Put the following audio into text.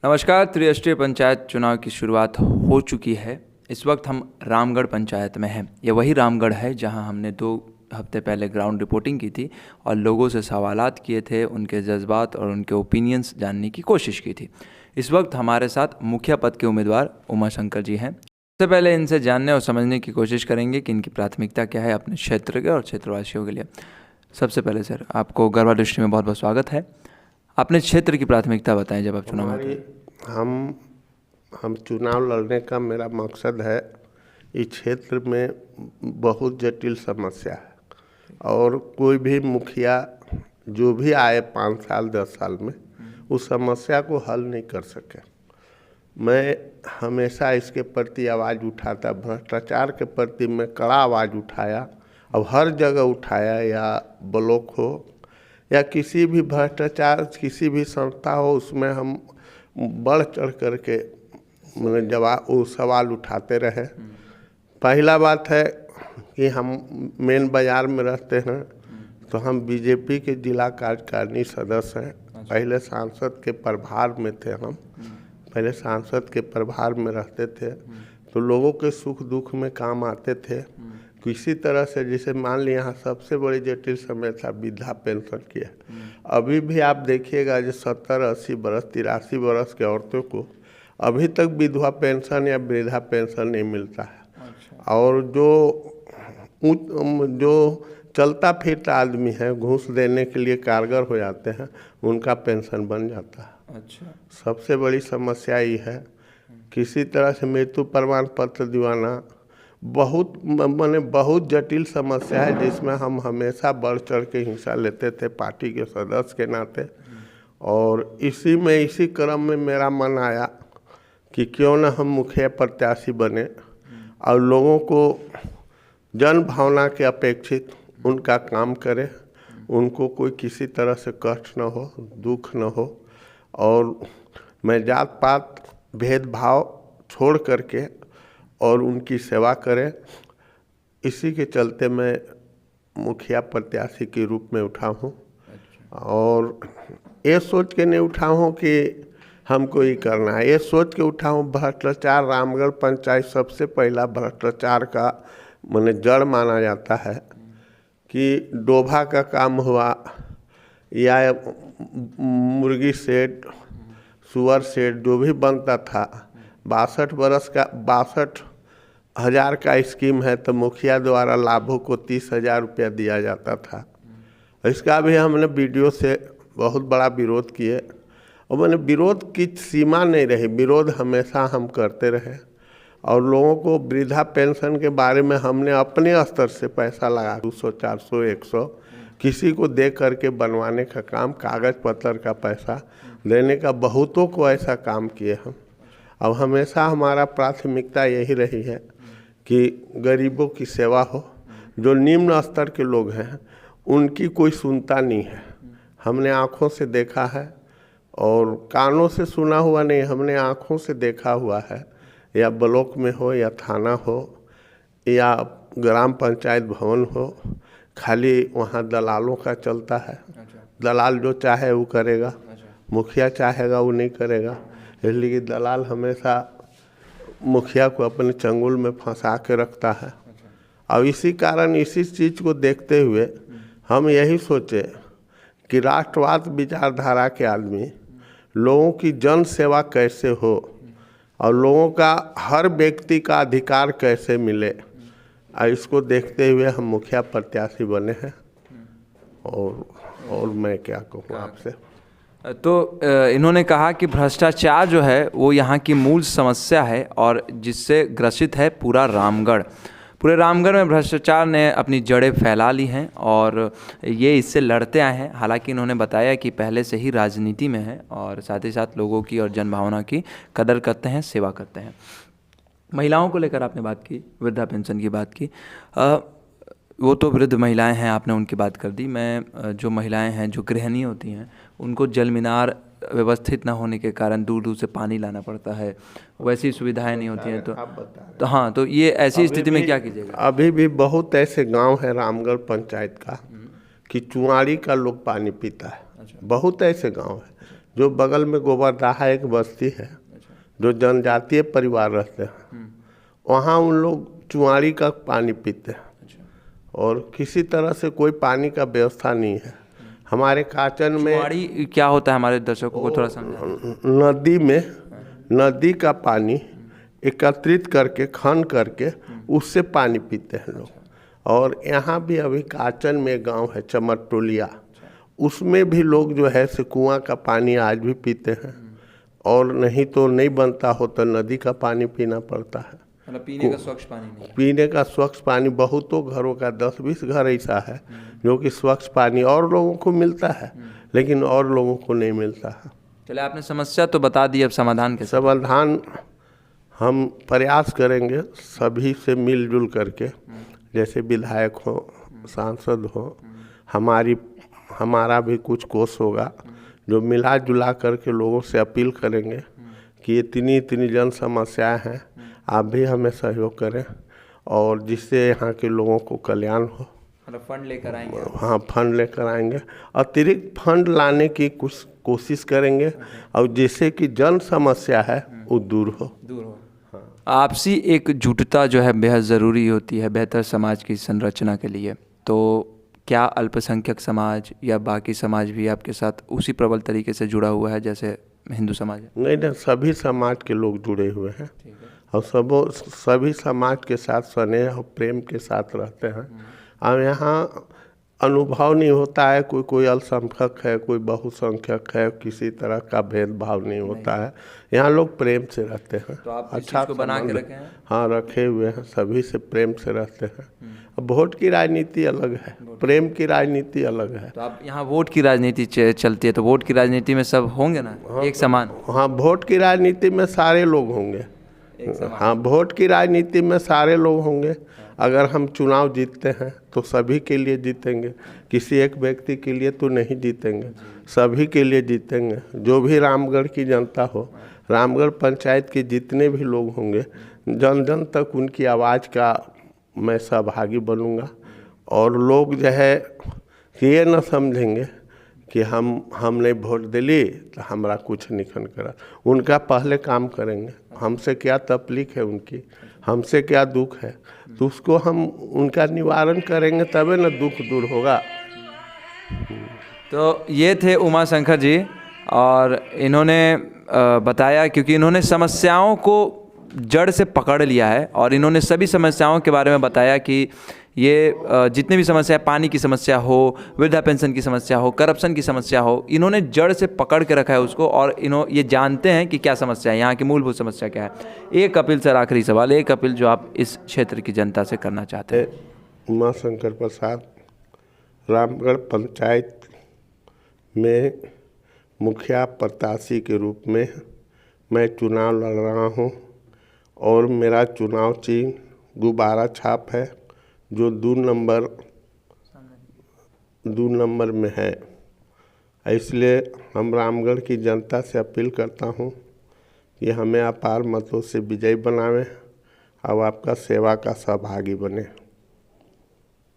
नमस्कार। त्रिराष्ट्रीय पंचायत चुनाव की शुरुआत हो चुकी है। इस वक्त हम रामगढ़ पंचायत में हैं। ये वही रामगढ़ है जहां हमने 2 हफ्ते पहले ग्राउंड रिपोर्टिंग की थी और लोगों से सवालात किए थे, उनके जज्बात और उनके ओपिनियंस जानने की कोशिश की थी। इस वक्त हमारे साथ मुखिया पद के उम्मीदवार उमाशंकर जी हैं। सबसे पहले इनसे जानने और समझने की कोशिश करेंगे कि इनकी प्राथमिकता क्या है अपने क्षेत्र के और क्षेत्रवासियों के लिए। सबसे पहले सर, आपको गरबा दृष्टि में बहुत बहुत स्वागत है। अपने क्षेत्र की प्राथमिकता बताएं जब आप चुनाव में। हम चुनाव लड़ने का मेरा मकसद है, इस क्षेत्र में बहुत जटिल समस्या है और कोई भी मुखिया जो भी आए 5 साल 10 साल में उस समस्या को हल नहीं कर सके। मैं हमेशा इसके प्रति आवाज़ उठाता, भ्रष्टाचार के प्रति मैं कड़ा आवाज़ उठाया। अब हर जगह उठाया, या ब्लॉक हो या किसी भी भ्रष्टाचार किसी भी संस्था हो, उसमें हम बढ़ चढ़ करके मैंने जवाब वो सवाल उठाते रहे। पहला बात है कि हम मेन बाज़ार में रहते हैं, तो हम बीजेपी के जिला कार्यकारिणी सदस्य हैं। पहले सांसद के प्रभार में थे हम, पहले सांसद के प्रभार में रहते थे, तो लोगों के सुख दुख में काम आते थे। किसी तरह से, जैसे मान लिया यहाँ सबसे बड़ी जटिल समस्या वृद्धा पेंशन की है। अभी भी आप देखिएगा जो 70, 80 बरस, 83 बरस के औरतों को अभी तक विधवा पेंशन या वृद्धा पेंशन नहीं मिलता है। और जो चलता फिरता आदमी है, घूस देने के लिए कारगर हो जाते हैं, उनका पेंशन बन जाता है। अच्छा, सबसे बड़ी समस्या ये है। किसी तरह से मृत्यु प्रमाण पत्र दिवाना बहुत जटिल समस्या है, जिसमें हम हमेशा बढ़ चढ़ के हिस्सा लेते थे पार्टी के सदस्य के नाते। और इसी क्रम में मेरा मन आया कि क्यों न हम मुखिया प्रत्याशी बने और लोगों को जन भावना के अपेक्षित उनका काम करें, उनको कोई किसी तरह से कष्ट न हो, दुख न हो। और मैं जात पात भेदभाव छोड़ करके और उनकी सेवा करें, इसी के चलते मैं मुखिया प्रत्याशी के रूप में उठा हूँ। और ये सोच के नहीं उठा हूँ कि हमको ये करना है, ये सोच के उठा हूँ भ्रष्टाचार। रामगढ़ पंचायत सबसे पहला भ्रष्टाचार का जड़ माना जाता है कि डोभा का काम हुआ या मुर्गी शेड, सुअर शेड जो भी बनता था, 62,000 का स्कीम है, तो मुखिया द्वारा लाभों को 30,000 रुपया दिया जाता था। इसका भी हमने वीडियो से बहुत बड़ा विरोध किए और विरोध की सीमा नहीं रही, विरोध हमेशा हम करते रहे। और लोगों को वृद्धा पेंशन के बारे में हमने अपने स्तर से पैसा लगा 200, 400, 100 किसी को दे करके बनवाने का काम, कागज़ पत्र का पैसा देने का, बहुतों को ऐसा काम किए हम। अब हमेशा हमारा प्राथमिकता यही रही है कि गरीबों की सेवा हो। जो निम्न स्तर के लोग हैं उनकी कोई सुनता नहीं है। हमने आँखों से देखा है और कानों से सुना हुआ नहीं, हमने आँखों से देखा हुआ है। या ब्लॉक में हो या थाना हो या ग्राम पंचायत भवन हो, खाली वहाँ दलालों का चलता है। दलाल जो चाहे वो करेगा, मुखिया चाहेगा वो नहीं करेगा। इसलिए दलाल हमेशा मुखिया को अपने चंगुल में फंसा के रखता है। और इसी कारण इसी चीज़ को देखते हुए हम यही सोचे कि राष्ट्रवाद विचारधारा के आदमी लोगों की जन सेवा कैसे हो और लोगों का हर व्यक्ति का अधिकार कैसे मिले, और इसको देखते हुए हम मुखिया प्रत्याशी बने हैं। और मैं क्या कहूँ आपसे। तो इन्होंने कहा कि भ्रष्टाचार जो है वो यहाँ की मूल समस्या है और जिससे ग्रसित है पूरा रामगढ़। पूरे रामगढ़ में भ्रष्टाचार ने अपनी जड़ें फैला ली हैं और ये इससे लड़ते आए हैं। हालांकि इन्होंने बताया कि पहले से ही राजनीति में है और साथ ही साथ लोगों की और जनभावना की कदर करते हैं, सेवा करते हैं। महिलाओं को लेकर आपने बात की, वृद्धा पेंशन की बात की। वो तो वृद्ध महिलाएं हैं, आपने उनकी बात कर दी। मैं जो महिलाएं हैं जो गृहिणी होती हैं, उनको जल मीनार व्यवस्थित न होने के कारण दूर दूर से पानी लाना पड़ता है, वैसी सुविधाएं नहीं होती हैं। तो हाँ, तो ये ऐसी स्थिति में क्या कीजिएगा? अभी भी बहुत ऐसे गांव है रामगढ़ पंचायत का कि चुआड़ी का लोग पानी पीता है। बहुत ऐसे गांव है, जो बगल में गोबरदाहा एक बस्ती है, जो जनजातीय परिवार रहते हैं, वहाँ उन लोग चुआड़ी का पानी पीते हैं और किसी तरह से कोई पानी का व्यवस्था नहीं है। हमारे काचन में चुआड़ी क्या होता है, हमारे दर्शकों को थोड़ा समझा। नदी का पानी एकत्रित करके खन करके उससे पानी पीते हैं लोग। और यहाँ भी अभी काचन में गांव है चमरटोलिया, उसमें भी लोग जो है से कुआं का पानी आज भी पीते हैं, और नहीं तो नहीं बनता हो तो नदी का पानी पीना पड़ता है। मतलब पीने का स्वच्छ पानी नहीं। पीने का स्वच्छ पानी बहुतों घरों का 10-20 घर ऐसा है जो कि स्वच्छ पानी और लोगों को मिलता है, लेकिन और लोगों को नहीं मिलता है। चले, आपने समस्या तो बता दी, अब समाधान कैसे? समाधान हम प्रयास करेंगे सभी से मिलजुल करके, जैसे विधायक हो, सांसद हो, हमारा भी कुछ कोष होगा, जो मिला जुला करके लोगों से अपील करेंगे कि इतनी जन समस्याएं हैं, आप भी हमें सहयोग करें और जिससे यहाँ के लोगों को कल्याण हो। मतलब फंड लेकर आएंगे? हाँ, फंड लेकर आएंगे, अतिरिक्त फंड लाने की कुछ कोशिश करेंगे और जिससे कि जन समस्या है वो दूर हो। आपसी एकजुटता जो है बेहद ज़रूरी होती है बेहतर समाज की संरचना के लिए। तो क्या अल्पसंख्यक समाज या बाकी समाज भी आपके साथ उसी प्रबल तरीके से जुड़ा हुआ है जैसे हिंदू समाज है? नहीं, सभी समाज के लोग जुड़े हुए हैं और सभी समाज के साथ स्नेह और प्रेम के साथ रहते हैं। और यहाँ अनुभव नहीं होता है कोई अल्पसंख्यक है, कोई बहुसंख्यक है, किसी तरह का भेदभाव नहीं होता है। यहाँ लोग प्रेम से रहते हैं। तो आप अच्छा को बना के रखे हैं? हाँ, रखे हुए हैं, सभी से प्रेम से रहते हैं। अब वोट की राजनीति अलग है, प्रेम की राजनीति अलग है। तो आप यहाँ वोट की राजनीति चलती है, तो वोट की राजनीति में सब होंगे ना? हाँ, एक समान? हाँ, वोट की राजनीति में सारे लोग होंगे। हाँ, वोट की राजनीति में सारे लोग होंगे। अगर हम चुनाव जीतते हैं तो सभी के लिए जीतेंगे, किसी एक व्यक्ति के लिए तो नहीं जीतेंगे, सभी के लिए जीतेंगे। जो भी रामगढ़ की जनता हो, रामगढ़ पंचायत के जितने भी लोग होंगे, जन जन तक उनकी आवाज़ का मैं सहभागी बनूंगा। और लोग जो है ये न समझेंगे कि हमने वोट दिली तो हमारा कुछ निखन करा। उनका पहले काम करेंगे, हमसे क्या तकलीफ है उनकी, हमसे क्या दुख है, तो उसको हम उनका निवारण करेंगे तभी ना दुख दूर होगा। तो ये थे उमा शंकर जी, और इन्होंने बताया, क्योंकि इन्होंने समस्याओं को जड़ से पकड़ लिया है और इन्होंने सभी समस्याओं के बारे में बताया कि ये जितने भी समस्या, पानी की समस्या हो, वृद्धा पेंशन की समस्या हो, करप्शन की समस्या हो, इन्होंने जड़ से पकड़ के रखा है उसको, और ये जानते हैं कि क्या समस्या है, यहाँ की मूलभूत समस्या क्या है। एक अपील सर, आखिरी सवाल, एक अपील जो आप इस क्षेत्र की जनता से करना चाहते हैं। उमा शंकर प्रसाद, रामगढ़ पंचायत में मुखिया प्रत्याशी के रूप में मैं चुनाव लड़ रहा हूँ और मेरा चुनाव चिन्ह गुब्बारा छाप है, जो 2 नंबर में है। इसलिए हम रामगढ़ की जनता से अपील करता हूँ कि हमें अपार मतों से विजयी बनावें और आपका सेवा का सहभागी बने।